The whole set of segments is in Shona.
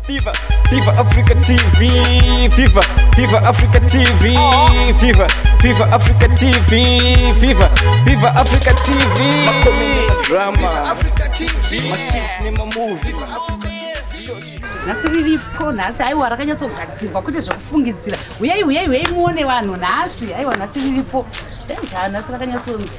Viva, Viva Africa TV, Viva, Viva Africa TV, Viva, Viva Africa TV, Viva, Viva Africa TV. Drama, Viva Africa TV, skits name a movie. Nasirilipo nasi aiwa rakanyatsogadzirirwa kuti zvokufungidzira uyai muone vanhu nhasi aiwa nasirilipo nasi rakanyatsonzi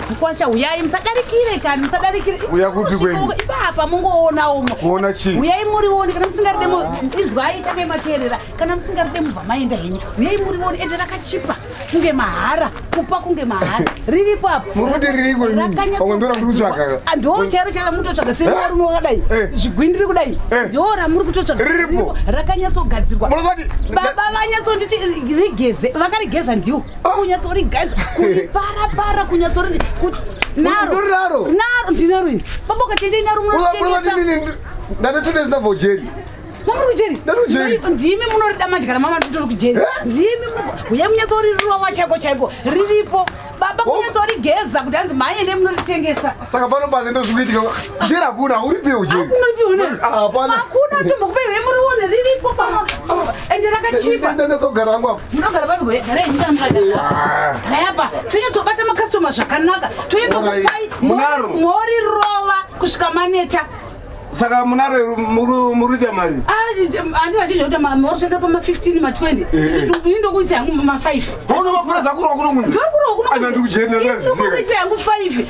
mukwasha uyai musadarikire kani musadarikire uya kuti kweni ipapa mungoonawo kuona chii uyai murione kana musingaridemo inzwai takemateerera kana musingaridemo bva maenda henyu uyai murione ende rakachipa kunge mahara kupa kunge mahara riripo apo muroti ririko pamwe ndora muri kutsvaga ndo chero mutotsvaga sevarume wakadai zvigwindiri kudai ndo ramuri kutotsvaga riripo rakanyatsogadzirwa munoti baba vanyatsonditi rigeze vakarigeza ndiwo kunyatsorigaiza kuriparapara kunyatsoriti kuti naro ndinaro ini baboka tende inaro munotengesa ndane today ndabva jeri mamuri kujeri ndimi munorida madyara mama nditori kujeri ndimi uye munyatsorirwa chaiko riripo baba kunyatsorigeza kuti hanzi mhanye nemunoritengesa saka pano basa ndozvikuitika jeri hakuna uripiwo jeri hakuna tombokupeiwe murione riripo pano ende rakachipa ndandazogara hangu apo munogara pano garai nyika mukadara kayapa tonyatsobata makastoma zvakanaka tonyatsokupai morirova kusvika maneta saka munaro muruita mari andi vachidya kuti marutenga pama15 ma20 indokuiti hangu ma5 unopapurasa kurwa kuno munzi ndikuiti hangu 5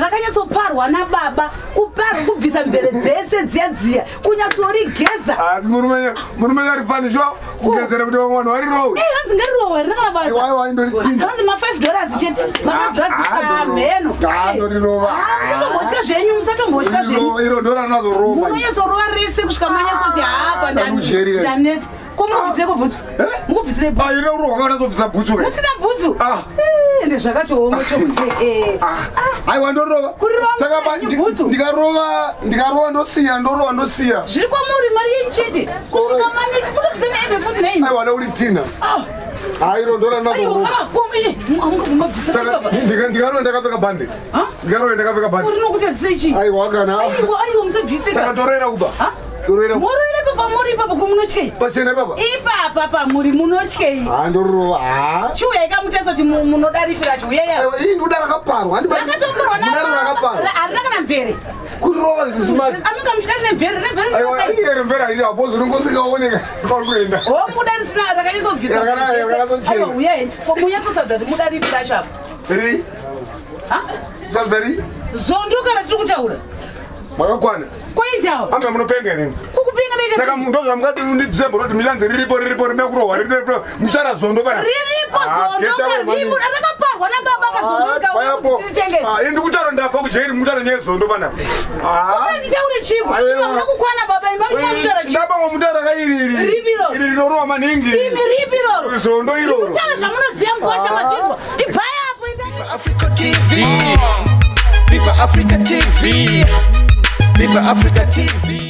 rakanyatsoparwa nababa kuparwa kubvisa mvere dzese dziya kunyatsorigeza asi murume ari fani sho kugezera kuti vamwe vanhu varirowe hanzi ngarirowe rinakana basahanzi ma$5 chete ma$5 amheno musatombotya zvenyu musatombotya zvenyu iro ndo ranazorova munonyatsorowa rese kusvika manyatsoti hapa ndaneti komubviseko bhutsu mukubvisire ine uro rwakanazobvisa bhutsu musina bhutsu ende zvakatooma chokuti aiwa ndorova saka ndikarova ndosiya zviri kwamuri mari yenyu chete kusvika maneti kutobvise neebe futi neimi aiwa ndauri tina airo ndora nazorova ndikarova ndakapfeka bhande urinokuita sechi aiwa kana aiwa musabviseka saka toroera uba muroire papa muri ipapa kumunotyei pachena papa ipapa pamuri munotyei ndorova chiuyai kamutesa kuti munodaripira chiuyai ii nduda rakaparwa rakatomborwa harina kana mvere kurova zvisimati amika muchidari nemvere mvere haidi hapo zvinongosikaoneka kwauri kuenda muda risina rakanyatsobvisaiwa uyai munyatsosadza kuti mudaripira chapo ri sadzari zondokara tiri kutaura makakwana kwaitawa amba munopenga nini kukupenga saka ndozva mungati ndidecember kuti milanzi riripo rine kurohwa muchara zondo pana riripo zondo rakaparwa nababa indi kutaura ndabva kujeri mutara nyaya zondo pana nditaure chiko amuna kukwana baba imbaitaura chiko ndabamwa mutara kairi rinorova maningi imi ripiroro zondo iroro kutara zvamunoziva mukwasha mazvinzwa ibvai apo Africa TV, Viva Africa TV, Viva Africa TV.